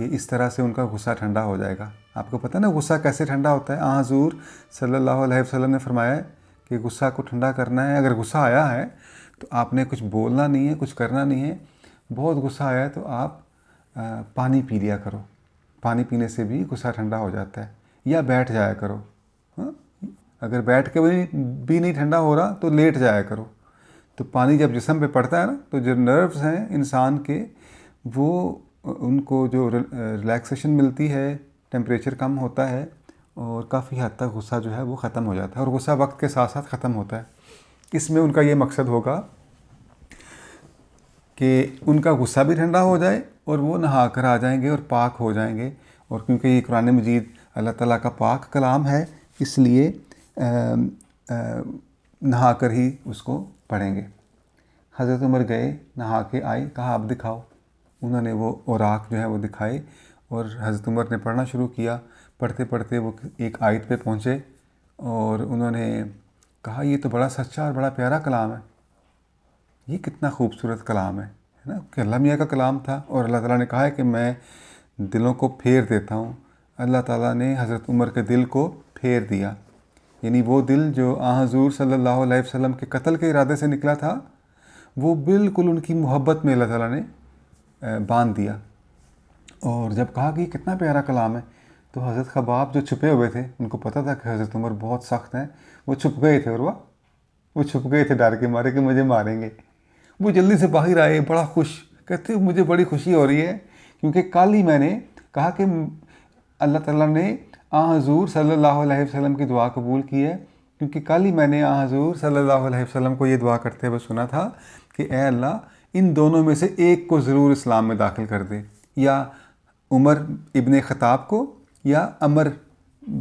کہ اس طرح سے ان کا غصہ ٹھنڈا ہو جائے گا. آپ کو پتہ ہے نا غصہ کیسے ٹھنڈا ہوتا ہے؟ حضور صلی اللہ علیہ وسلم نے فرمایا ہے کہ غصہ کو ٹھنڈا کرنا ہے. اگر غصہ آیا ہے تو آپ نے کچھ بولنا نہیں ہے، کچھ کرنا نہیں ہے. بہت غصہ آیا ہے تو آپ پانی پی لیا کرو. پانی پینے سے بھی غصہ ٹھنڈا ہو جاتا ہے. یا بیٹھ جایا کرو. ہاں، اگر بیٹھ کے بھی نہیں ٹھنڈا ہو رہا تو لیٹ جایا کرو. تو پانی جب جسم پہ پڑتا ہے نا تو جو نروز ہیں انسان کے، وہ ان کو جو ریلیکسیشن ملتی ہے، ٹیمپریچر کم ہوتا ہے اور کافی حد تک غصہ جو ہے وہ ختم ہو جاتا ہے. اور غصہ وقت کے ساتھ ساتھ ختم ہوتا ہے. اس میں ان کا یہ مقصد ہوگا کہ ان کا غصہ بھی ٹھنڈا ہو جائے اور وہ نہا کر آ جائیں گے اور پاک ہو جائیں گے. اور کیونکہ یہ قرآن مجید اللہ تعالیٰ کا پاک کلام ہے، اس لیے نہا کر ہی اس کو پڑھیں گے. حضرت عمر گئے، نہا کے آئے، کہا آپ دکھاؤ. انہوں نے وہ اوراق جو ہے وہ دکھائے اور حضرت عمر نے پڑھنا شروع کیا. پڑھتے پڑھتے وہ ایک آیت پہ پہنچے اور انہوں نے کہا یہ تو بڑا سچا اور بڑا پیارا کلام ہے. یہ کتنا خوبصورت کلام ہے نا، کہ اللہ میاں کا کلام تھا اور اللہ تعالیٰ نے کہا ہے کہ میں دلوں کو پھیر دیتا ہوں. اللہ تعالیٰ نے حضرت عمر کے دل کو پھیر دیا. یعنی وہ دل جو حضور صلی اللہ علیہ وسلم کے قتل کے ارادے سے نکلا تھا، وہ بالکل ان کی محبت میں اللہ تعالیٰ نے باندھ دیا. اور جب کہا کہ یہ کتنا پیارا کلام ہے تو حضرت خباب جو چھپے ہوئے تھے، ان کو پتہ تھا کہ حضرت عمر بہت سخت ہیں، وہ چھپ گئے تھے. اور وہ چھپ گئے تھے ڈر کے مارے کہ مجھے ماریں گے. وہ جلدی سے باہر آئے بڑا خوش، کہتے مجھے بڑی خوشی ہو رہی ہے کیونکہ کل ہی میں نے کہا کہ اللہ تعالیٰ نے حضور صلی اللہ علیہ وسلم کی دعا قبول کی ہے، کیونکہ کل ہی میں نے حضور صلی اللہ علیہ وسلم کو یہ دعا کرتے ہوئے سنا تھا کہ اے اللہ ان دونوں میں سے ایک کو ضرور اسلام میں داخل کر دے، یا عمر ابن خطاب کو یا عمر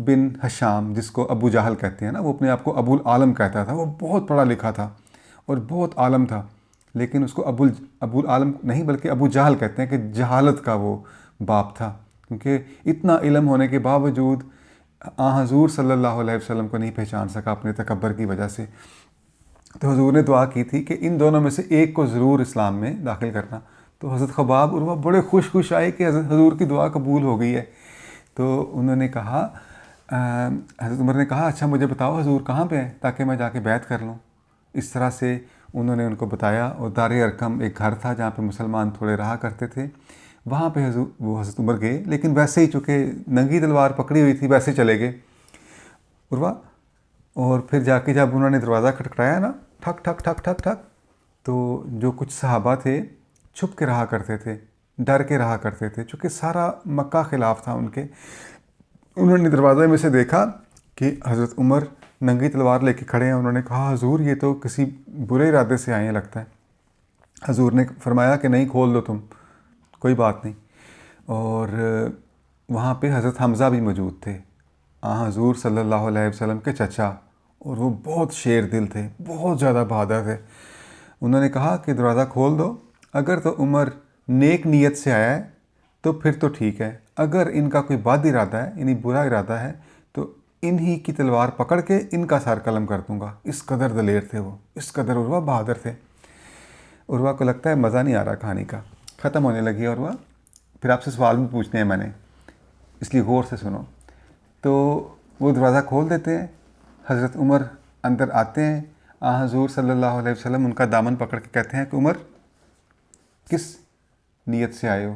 بن ہشام جس کو ابو جہل کہتے ہیں نا. وہ اپنے آپ کو ابو العالم کہتا تھا. وہ بہت پڑھا لکھا تھا اور بہت عالم تھا، لیکن اس کو ابو العالم نہیں بلکہ ابو جہل کہتے ہیں کہ جہالت کا وہ باپ تھا، کیونکہ اتنا علم ہونے کے باوجود حضور صلی اللہ علیہ وسلم کو نہیں پہچان سکا اپنے تکبر کی وجہ سے. تو حضور نے دعا کی تھی کہ ان دونوں میں سے ایک کو ضرور اسلام میں داخل کرنا. تو حضرت خباب اور وہ بڑے خوش آئے کہ حضور کی دعا قبول ہو گئی ہے. تو انہوں نے کہا، حضرت عمر نے کہا اچھا مجھے بتاؤ حضور کہاں پہ ہیں تاکہ میں جا کے بیعت کر لوں. اس طرح سے انہوں نے ان کو بتایا. اور دار ارقم ایک گھر تھا جہاں پہ مسلمان تھوڑے رہا کرتے تھے، وہاں پہ وہ حضرت عمر گئے. لیکن ویسے ہی چونکہ ننگی تلوار پکڑی ہوئی تھی ویسے چلے گئے. اور پھر جا کے جب انہوں نے دروازہ کھٹکھٹایا نا، ٹھک ٹھک ٹھک ٹھک ٹھک، تو جو کچھ صحابہ تھے چھپ کے رہا کرتے تھے، ڈر کے رہا کرتے تھے، چونکہ سارا مکہ خلاف تھا ان کے. انہوں نے دروازے میں سے دیکھا کہ حضرت عمر ننگی تلوار لے کے کھڑے ہیں. انہوں نے کہا حضور یہ تو کسی برے ارادے سے آئے ہیں لگتا ہے. حضور نے فرمایا کہ نہیں کھول دو تم، کوئی بات نہیں. اور وہاں پہ حضرت حمزہ بھی موجود تھے، حضور صلی اللہ علیہ وسلم کے چچا، اور وہ بہت شیر دل تھے، بہت زیادہ بہادر تھے. انہوں نے کہا کہ دروازہ کھول دو. اگر تو عمر نیک نیت سے آیا ہے تو پھر تو ٹھیک ہے، اگر ان کا کوئی بد ارادہ ہے یعنی برا ارادہ ہے تو انہی کی تلوار پکڑ کے ان کا سر قلم کر دوں گا. اس قدر دلیر تھے وہ، اس قدر عروہ بہادر تھے. عروہ کو لگتا ہے مزہ نہیں آ رہا کھانے کا، ختم ہونے لگی ہے عروہ. پھر آپ سے سوال بھی پوچھنے ہیں میں نے، اس لیے غور سے سنو. تو وہ دروازہ کھول دیتے ہیں. حضرت عمر اندر آتے ہیں. حضور صلی اللہ علیہ وسلم ان کا دامن پکڑ کے کہتے ہیں کہ عمر کس نیت سے آئے ہو؟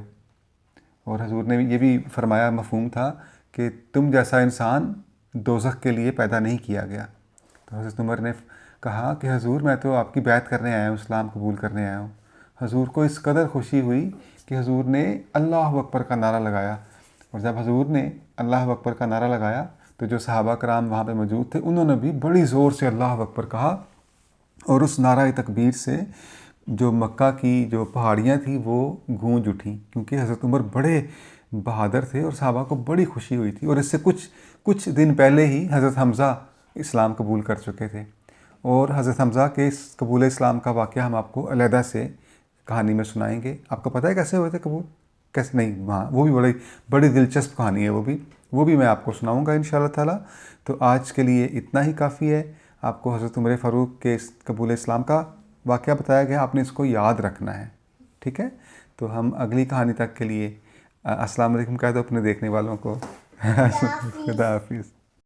اور حضور نے یہ بھی فرمایا، مفہوم تھا کہ تم جیسا انسان دوزخ کے لیے پیدا نہیں کیا گیا. تو حضرت عمر نے کہا کہ حضور میں تو آپ کی بیعت کرنے آیا ہوں، اسلام قبول کرنے آیا ہوں. حضور کو اس قدر خوشی ہوئی کہ حضور نے اللہ اکبر کا نعرہ لگایا. اور جب حضور نے اللہ اکبر کا نعرہ لگایا تو جو صحابہ کرام وہاں پہ موجود تھے انہوں نے بھی بڑی زور سے اللہ اکبر کہا. اور اس نعرہ تکبیر سے جو مکہ کی جو پہاڑیاں تھیں وہ گونج اٹھیں، کیونکہ حضرت عمر بڑے بہادر تھے اور صحابہ کو بڑی خوشی ہوئی تھی. اور اس سے کچھ دن پہلے ہی حضرت حمزہ اسلام قبول کر چکے تھے. اور حضرت حمزہ کے اس قبول اسلام کا واقعہ ہم آپ کو علیحدہ سے کہانی میں سنائیں گے. آپ کو پتہ ہے کیسے ہوئے تھے قبول؟ کیسے نہیں، ہاں وہ بھی بڑی دلچسپ کہانی ہے. وہ بھی میں آپ کو سناؤں گا انشاءاللہ تعالیٰ. تو آج کے لیے اتنا ہی کافی ہے. آپ کو حضرت عمر فاروق کے قبول اسلام کا واقعہ بتایا گیا، آپ نے اس کو یاد رکھنا ہے، ٹھیک ہے؟ تو ہم اگلی کہانی تک کے لیے السلام علیکم کہہ دو اپنے دیکھنے والوں کو. خدا حافظ.